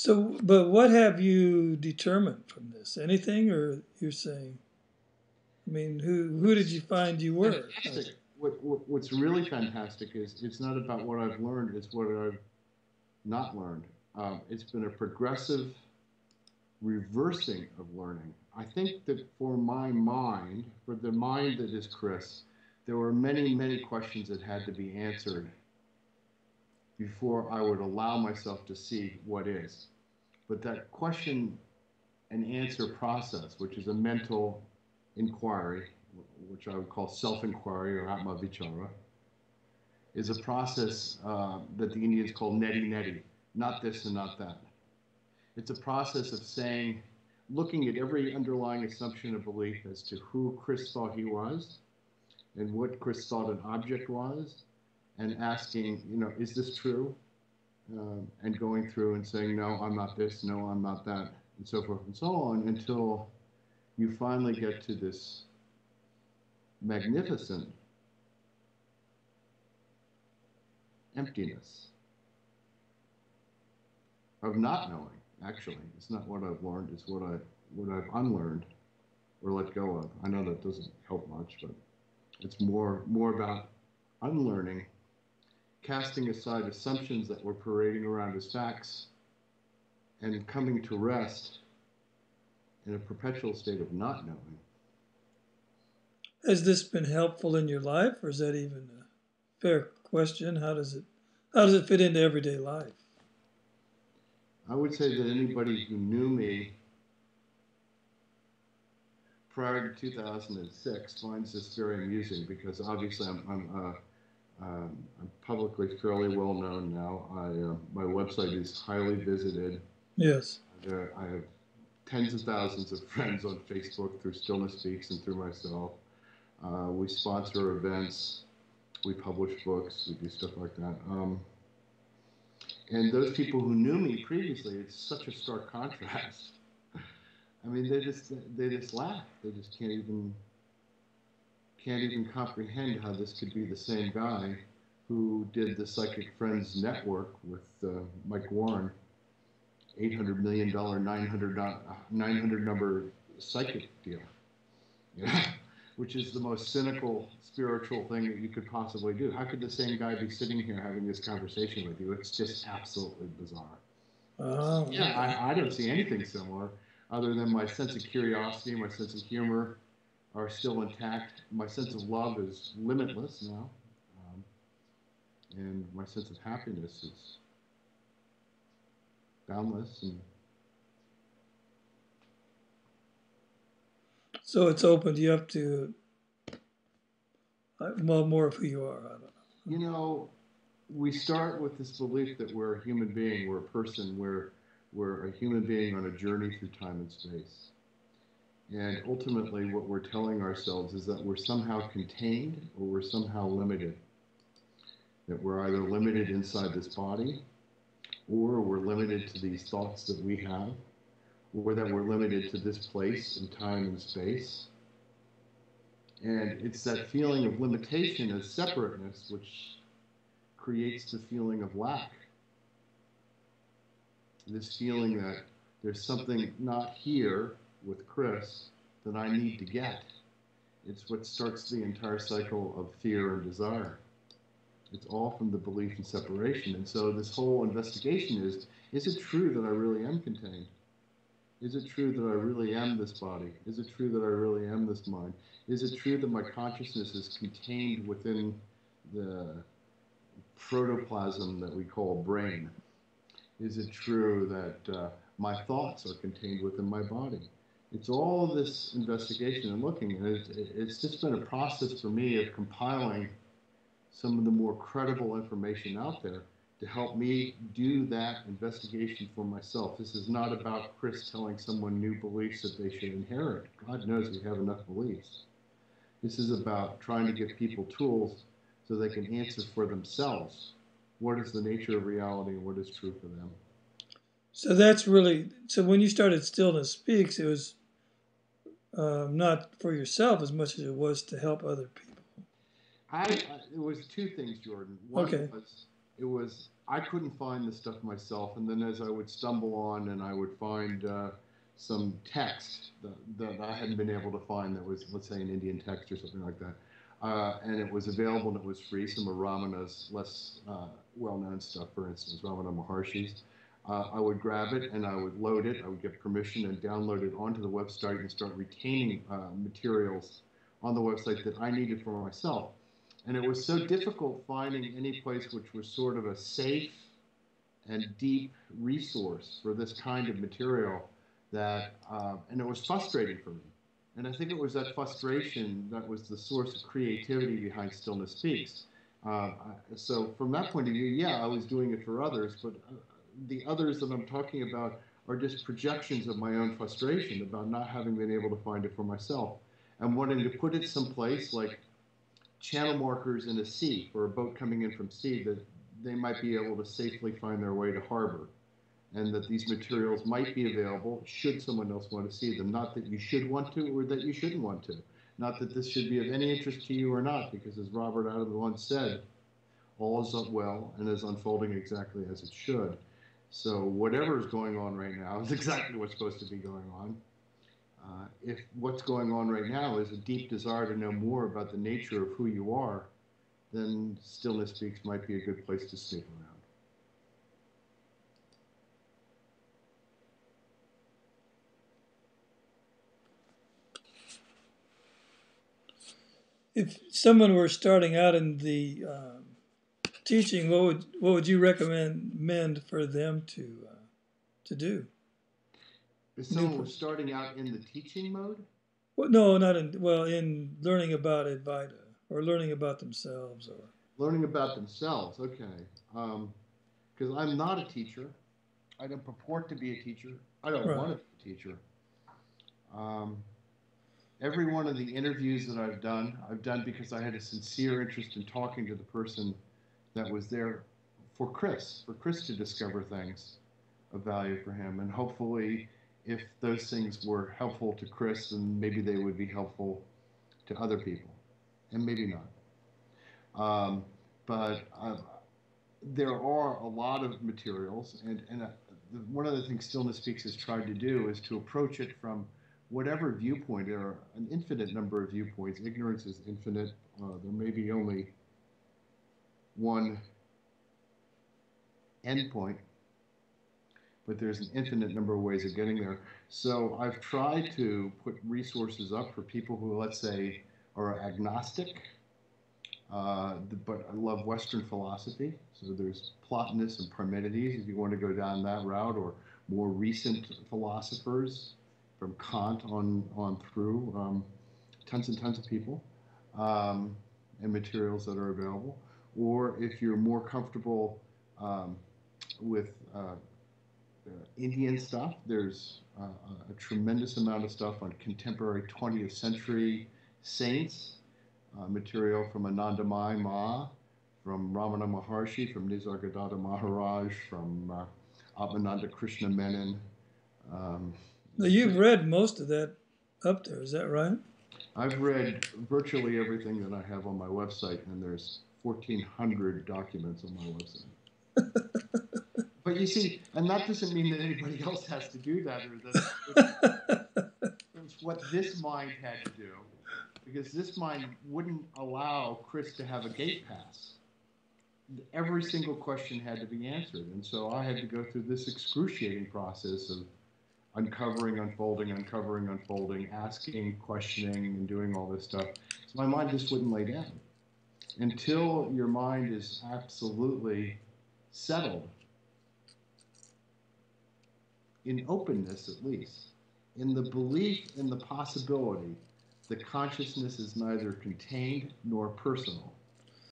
So, but what have you determined from this? Anything, or you're saying? I mean, who did you find you were? Fantastic. What's really fantastic is it's not about what I've learned; it's what I've not learned. It's been a progressive reversing of learning. I think that for my mind, for the mind that is Chris, there were many, many questions that had to be answered before I would allow myself to see what is. But that question and answer process, which is a mental inquiry, which I would call self-inquiry or Atma Vichara, is a process that the Indians call neti neti, not this and not that. It's a process of saying, looking at every underlying assumption of belief as to who Chris thought he was and what Chris thought an object was, and asking, is this true? And going through and saying, no, I'm not this, no, I'm not that, and so forth and so on, until you finally get to this magnificent emptiness of not knowing. Actually, it's not what I've learned; it's what I've unlearned or let go of. I know that doesn't help much, but it's more about unlearning, casting aside assumptions that were parading around as facts, and coming to rest in a perpetual state of not knowing. Has this been helpful in your life, or is that even a fair question? How does it fit into everyday life? I would say that anybody who knew me prior to 2006 finds this very amusing, because obviously I'm publicly fairly well known now. My website is highly visited. Yes. I have tens of thousands of friends on Facebook through Stillness Speaks and through myself. We sponsor events. We publish books. We do stuff like that. And those people who knew me previously, it's such a stark contrast. I mean, they just laugh. They just can't even comprehend how this could be the same guy who did the Psychic Friends Network with Mike Warren, $800 million, 900 number psychic deal, which is the most cynical spiritual thing that you could possibly do. How could the same guy be sitting here having this conversation with you? It's just absolutely bizarre. Oh. Yeah, I don't see anything similar other than my sense of curiosity, my sense of humor are still intact. My sense of love is limitless now. And my sense of happiness is boundless. And so it's opened you up to more of who you are. I don't know. We start with this belief that we're a human being, we're a person, we're a human being on a journey through time and space. And ultimately, what we're telling ourselves is that we're somehow contained or we're somehow limited. That we're either limited inside this body, or we're limited to these thoughts that we have, or that we're limited to this place in time and space. And it's that feeling of limitation as separateness which creates the feeling of lack. This feeling that there's something not here with Chris that I need to get. It's what starts the entire cycle of fear and desire. It's all from the belief in separation. And so this whole investigation is it true that I really am contained? Is it true that I really am this body? Is it true that I really am this mind? Is it true that my consciousness is contained within the protoplasm that we call brain? Is it true that my thoughts are contained within my body? It's all this investigation and looking, and it's just been a process for me of compiling some of the more credible information out there to help me do that investigation for myself. This is not about Chris telling someone new beliefs that they should inherit. God knows we have enough beliefs. This is about trying to give people tools so they can answer for themselves what is the nature of reality and what is true for them. So that's really, so when you started Stillness Speaks, it was not for yourself as much as it was to help other people. It was two things, Jordan. One was I couldn't find the stuff myself, and then as I would stumble on and I would find some text that I hadn't been able to find that was, let's say, an Indian text or something like that, and it was available and it was free, some of Ramana's less well-known stuff, for instance, Ramana Maharshi's. I would grab it and I would load it. I would get permission and download it onto the website and start retaining materials on the website that I needed for myself. And it was so difficult finding any place which was sort of a safe and deep resource for this kind of material that, and it was frustrating for me. And I think it was that frustration that was the source of creativity behind Stillness Speaks. So from that point of view, yeah, I was doing it for others, but the others that I'm talking about are just projections of my own frustration about not having been able to find it for myself and wanting to put it someplace like channel markers in a sea for a boat coming in from sea that they might be able to safely find their way to harbor, and that these materials might be available should someone else want to see them. Not that you should want to or that you shouldn't want to. Not that this should be of any interest to you or not, because as Robert Adams once said, all is well and is unfolding exactly as it should. So whatever is going on right now is exactly what's supposed to be going on. If what's going on right now is a deep desire to know more about the nature of who you are, then Stillness Speaks might be a good place to snoop around. If someone were starting out in the teaching, what would you recommend for them to do? If someone was starting out in the teaching mode? Well, no, not in, well, in learning about Advaita or learning about themselves or learning about themselves. Okay, because I'm not a teacher. I don't purport to be a teacher. I don't want to be a teacher. Every one of the interviews that I've done because I had a sincere interest in talking to the person that was there for Chris to discover things of value for him. And hopefully, if those things were helpful to Chris, then maybe they would be helpful to other people, and maybe not. But there are a lot of materials, and one of the things Stillness Speaks has tried to do is to approach it from whatever viewpoint. There are an infinite number of viewpoints. Ignorance is infinite. There may be only one endpoint, but there's an infinite number of ways of getting there. So I've tried to put resources up for people who, let's say, are agnostic, but I love Western philosophy. So there's Plotinus and Parmenides, if you want to go down that route, or more recent philosophers from Kant on through, tons and tons of people, and materials that are available. Or if you're more comfortable with Indian stuff, there's a tremendous amount of stuff on contemporary 20th century saints, material from Anandamayi Ma, from Ramana Maharshi, from Nisargadatta Maharaj, from Atmananda Krishna Menon. Now you've read most of that up there, is that right? I've read virtually everything that I have on my website, and there's 1,400 documents on my website. But you see, and that doesn't mean that anybody else has to do that, or that it's what this mind had to do, because this mind wouldn't allow Chris to have a gate pass. Every single question had to be answered, and so I had to go through this excruciating process of uncovering, unfolding, asking, questioning, and doing all this stuff. So my mind just wouldn't lay down. Until your mind is absolutely settled, in openness at least, in the belief in the possibility that consciousness is neither contained nor personal,